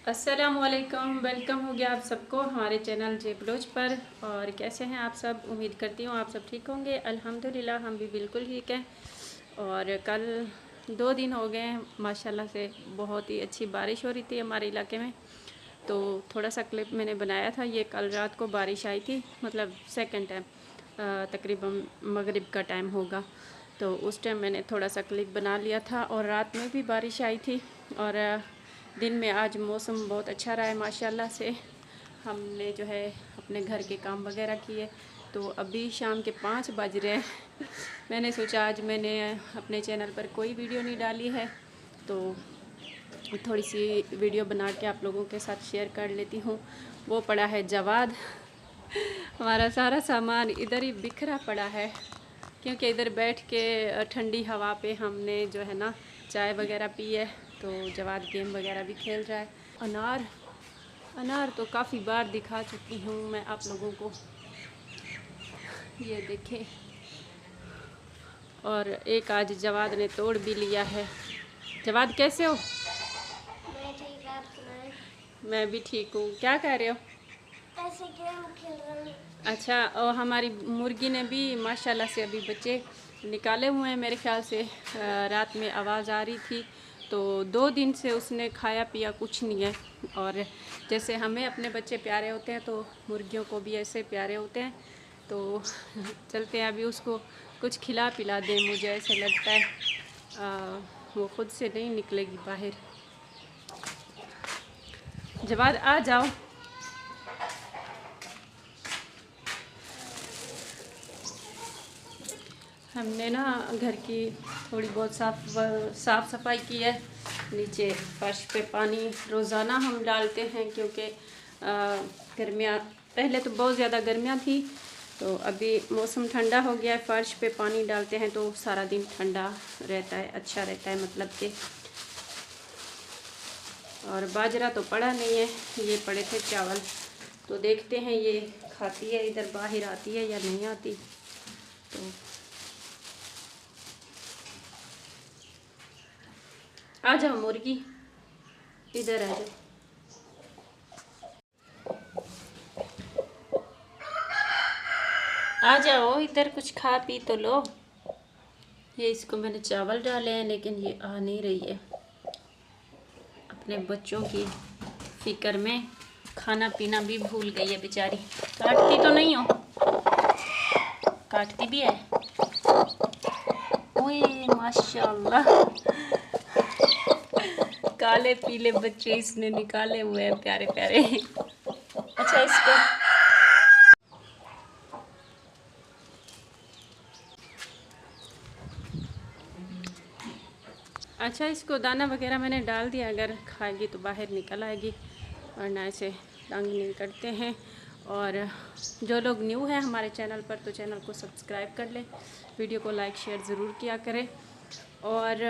अस्सलामुअलैकुम, वेलकम हो गया आप सबको हमारे चैनल जे ब्लोच पर। और कैसे हैं आप सब? उम्मीद करती हूँ आप सब ठीक होंगे। अल्हम्दुलिल्लाह हम भी बिल्कुल ठीक हैं। और कल 2 दिन हो गए हैं माशाल्लाह से बहुत ही अच्छी बारिश हो रही थी हमारे इलाके में। तो थोड़ा सा क्लिप मैंने बनाया था, ये कल रात को बारिश आई थी, मतलब सेकंड टाइम, तकरीबन मगरिब का टाइम होगा। तो उस टाइम मैंने थोड़ा सा क्लिप बना लिया था और रात में भी बारिश आई थी। और दिन में आज मौसम बहुत अच्छा रहा है माशाल्लाह से। हमने जो है अपने घर के काम वगैरह किए। तो अभी शाम के 5 बज रहे हैं। मैंने सोचा आज मैंने अपने चैनल पर कोई वीडियो नहीं डाली है, तो थोड़ी सी वीडियो बना के आप लोगों के साथ शेयर कर लेती हूँ। वो पड़ा है जवाद। हमारा सारा सामान इधर ही बिखरा पड़ा है, क्योंकि इधर बैठ के ठंडी हवा पे हमने जो है ना चाय वगैरह पी है। तो जवाद गेम वगैरह भी खेल रहा है। अनार अनार तो काफ़ी बार दिखा चुकी हूँ मैं आप लोगों को, ये देखें। और एक आज जवाद ने तोड़ भी लिया है। जवाद कैसे हो? मैं ठीक, आप सुनाएं। मैं भी ठीक हूँ। क्या कर रहे हो? ऐसे गेम खेल रहा हूँ। अच्छा, और हमारी मुर्गी ने भी माशाल्लाह से अभी बच्चे निकाले हुए हैं मेरे ख्याल से। रात में आवाज़ आ रही थी, तो 2 दिन से उसने खाया पिया कुछ नहीं है। और जैसे हमें अपने बच्चे प्यारे होते हैं, तो मुर्गियों को भी ऐसे प्यारे होते हैं। तो चलते हैं अभी उसको कुछ खिला पिला दें, मुझे ऐसे लगता है वो खुद से नहीं निकलेगी बाहर। जवाद आ जाओ। हमने ना घर की थोड़ी बहुत साफ़ सफाई की है। नीचे फर्श पे पानी रोज़ाना हम डालते हैं, क्योंकि गर्मियाँ, पहले तो बहुत ज़्यादा गर्मियाँ थी, तो अभी मौसम ठंडा हो गया है। फ़र्श पे पानी डालते हैं तो सारा दिन ठंडा रहता है, अच्छा रहता है मतलब कि। और बाजरा तो पड़ा नहीं है, ये पड़े थे चावल। तो देखते हैं ये खाती है, इधर बाहर आती है या नहीं आती। तो आ जाओ मुर्गी, इधर आ जाओ। आ जाओ इधर, कुछ खा पी तो लो। ये इसको मैंने चावल डाले हैं, लेकिन ये आ नहीं रही है। अपने बच्चों की फिक्र में खाना पीना भी भूल गई है बेचारी। काटती तो नहीं हो? काटती भी है। ओए माशाल्लाह, काले पीले बच्चे इसने निकाले हुए हैं, प्यारे प्यारे। अच्छा इसको अच्छा इसको दाना वगैरह मैंने डाल दिया, अगर खाएगी तो बाहर निकल आएगी, वरना ऐसे तंग नहीं करते हैं। और जो लोग न्यू हैं हमारे चैनल पर, तो चैनल को सब्सक्राइब कर लें, वीडियो को लाइक शेयर ज़रूर किया करें। और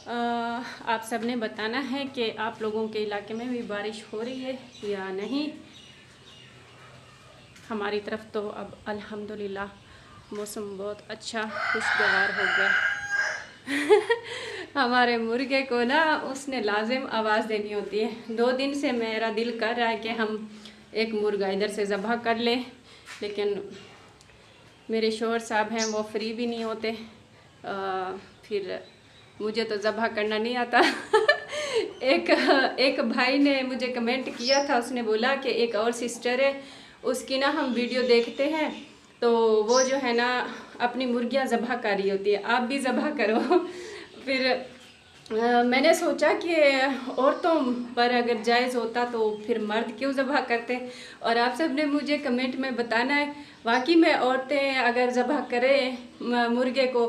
आप सब ने बताना है कि आप लोगों के इलाके में भी बारिश हो रही है या नहीं। हमारी तरफ तो अब अल्हम्दुलिल्लाह मौसम बहुत अच्छा खुशगवार हो गया। हमारे मुर्गे को ना उसने लाजिम आवाज़ देनी होती है। 2 दिन से मेरा दिल कर रहा है कि हम एक मुर्गा इधर से ज़बह कर लें, लेकिन मेरे शोहर साहब हैं, वो फ्री भी नहीं होते। फिर मुझे तो ज़बह करना नहीं आता। एक एक भाई ने मुझे कमेंट किया था, उसने बोला कि एक और सिस्टर है, उसकी ना हम वीडियो देखते हैं, तो वो जो है ना अपनी मुर्गियाँ ज़बह कर रही होती है, आप भी ज़बह करो। फिर मैंने सोचा कि औरतों पर अगर जायज़ होता तो फिर मर्द क्यों ज़बह करते। और आप सब ने मुझे कमेंट में बताना है वाकई में औरतें अगर ज़बह करें मुर्गे को,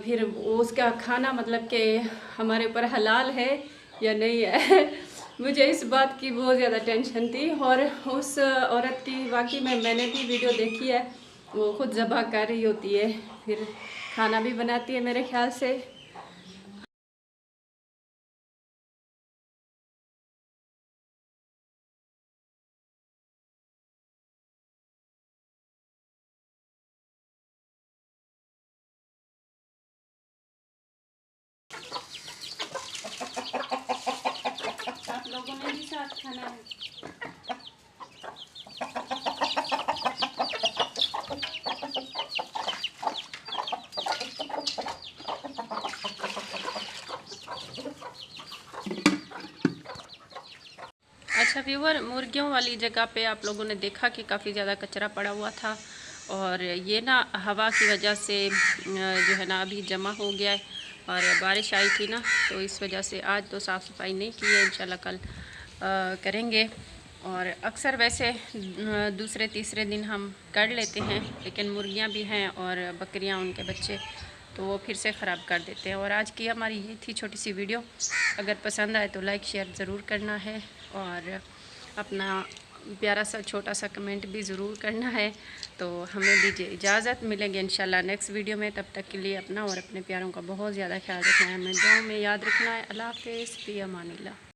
फिर उसका खाना मतलब कि हमारे ऊपर हलाल है या नहीं है। मुझे इस बात की बहुत ज़्यादा टेंशन थी। और उस औरत की वाकई में मैंने भी वीडियो देखी है, वो खुद ज़बह कर रही होती है, फिर खाना भी बनाती है मेरे ख्याल से। साथ खाना है। अच्छा व्यूअर, मुर्गियों वाली जगह पे आप लोगों ने देखा कि काफ़ी ज़्यादा कचरा पड़ा हुआ था और ये ना हवा की वजह से जो है ना अभी जमा हो गया है और बारिश आई थी ना, तो इस वजह से आज तो साफ़ सफाई नहीं की है, इंशाल्लाह कल करेंगे। और अक्सर वैसे दूसरे तीसरे दिन हम कर लेते हैं, लेकिन मुर्गियाँ भी हैं और बकरियाँ, उनके बच्चे, तो वो फिर से ख़राब कर देते हैं। और आज की हमारी ये थी छोटी सी वीडियो। अगर पसंद आए तो लाइक शेयर ज़रूर करना है और अपना प्यारा सा छोटा सा कमेंट भी ज़रूर करना है। तो हमें दीजिए इजाज़त, मिलेंगे इंशाल्लाह नेक्स्ट वीडियो में। तब तक के लिए अपना और अपने प्यारों का बहुत ज़्यादा ख्याल रखना है, हमें दुआओं में याद रखना है। अल्लाह हाफ़िज़, फ़ी अमानिल्लाह।